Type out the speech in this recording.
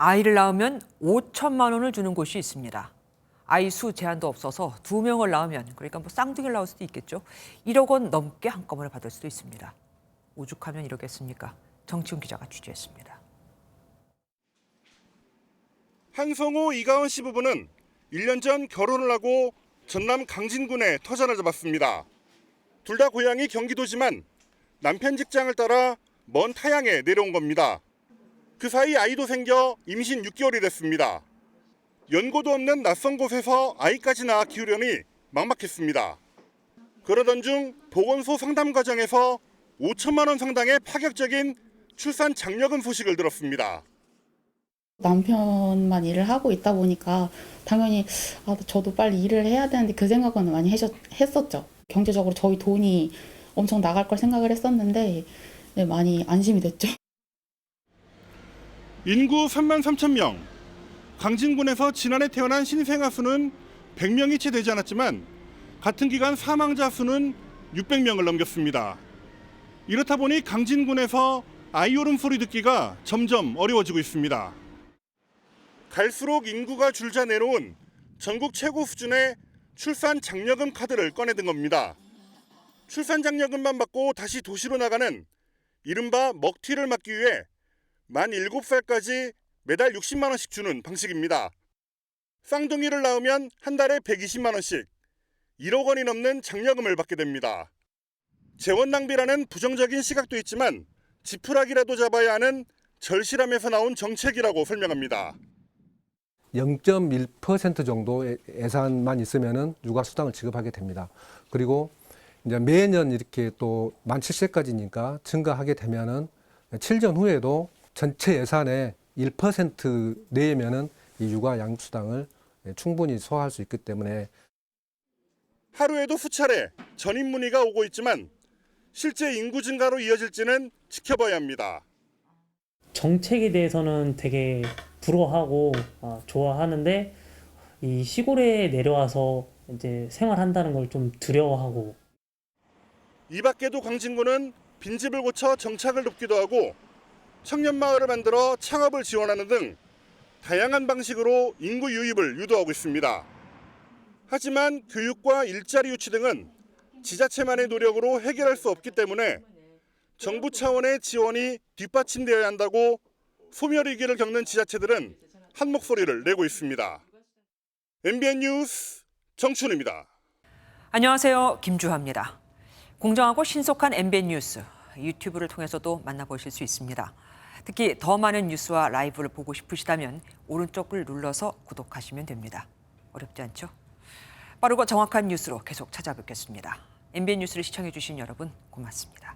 아이를 낳으면 5천만 원을 주는 곳이 있습니다. 아이 수 제한도 없어서 2명을 낳으면, 그러니까 쌍둥이를 낳을 수도 있겠죠. 1억 원 넘게 한꺼번에 받을 수도 있습니다. 오죽하면 이러겠습니까? 정치훈 기자가 취재했습니다. 한성호, 이가은 씨 부부는 1년 전 결혼을 하고 전남 강진군에 터전을 잡았습니다. 둘 다 고향이 경기도지만 남편 직장을 따라 먼 타양에 내려온 겁니다. 그 사이 아이도 생겨 임신 6개월이 됐습니다. 연고도 없는 낯선 곳에서 아이까지 낳아 키우려니 막막했습니다. 그러던 중 보건소 상담 과정에서 5천만 원 상당의 파격적인 출산 장려금 소식을 들었습니다. 남편만 일을 하고 있다 보니까 당연히 저도 빨리 일을 해야 되는데 그 생각은 많이 했었죠. 경제적으로 저희 돈이 엄청 나갈 걸 생각을 했었는데 네, 많이 안심이 됐죠. 인구 3만 3천 명. 강진군에서 지난해 태어난 신생아 수는 100명이 채 되지 않았지만 같은 기간 사망자 수는 600명을 넘겼습니다. 이렇다 보니 강진군에서 아이 울음소리 듣기가 점점 어려워지고 있습니다. 갈수록 인구가 줄자 내놓은 전국 최고 수준의 출산 장려금 카드를 꺼내든 겁니다. 출산 장려금만 받고 다시 도시로 나가는 이른바 먹튀를 막기 위해 만 7살까지 매달 60만 원씩 주는 방식입니다. 쌍둥이를 낳으면 한 달에 120만 원씩 1억 원이 넘는 장려금을 받게 됩니다. 재원 낭비라는 부정적인 시각도 있지만 지푸라기라도 잡아야 하는 절실함에서 나온 정책이라고 설명합니다. 0.1% 정도 예산만 있으면은 육아 수당을 지급하게 됩니다. 그리고 이제 매년 이렇게 또 만 7세까지니까 증가하게 되면은 7년 후에도 전체 예산의 1% 내면은 이 육아 양육 수당을 충분히 소화할 수 있기 때문에 하루에도 수차례 전입 문의가 오고 있지만 실제 인구 증가로 이어질지는 지켜봐야 합니다. 정책에 대해서는 되게 부러워하고 좋아하는데 이 시골에 내려와서 이제 생활한다는 걸 좀 두려워하고. 이 밖에도 강진구는 빈집을 고쳐 정착을 돕기도 하고 청년 마을을 만들어 창업을 지원하는 등 다양한 방식으로 인구 유입을 유도하고 있습니다. 하지만 교육과 일자리 유치 등은 지자체만의 노력으로 해결할 수 없기 때문에 정부 차원의 지원이 뒷받침되어야 한다고 소멸위기를 겪는 지자체들은 한 목소리를 내고 있습니다. MBN 뉴스 정춘입니다. 안녕하세요. 김주하입니다. 공정하고 신속한 MBN 뉴스, 유튜브를 통해서도 만나보실 수 있습니다. 특히 더 많은 뉴스와 라이브를 보고 싶으시다면 오른쪽을 눌러서 구독하시면 됩니다. 어렵지 않죠? 빠르고 정확한 뉴스로 계속 찾아뵙겠습니다. MBN 뉴스를 시청해 주신 여러분 고맙습니다.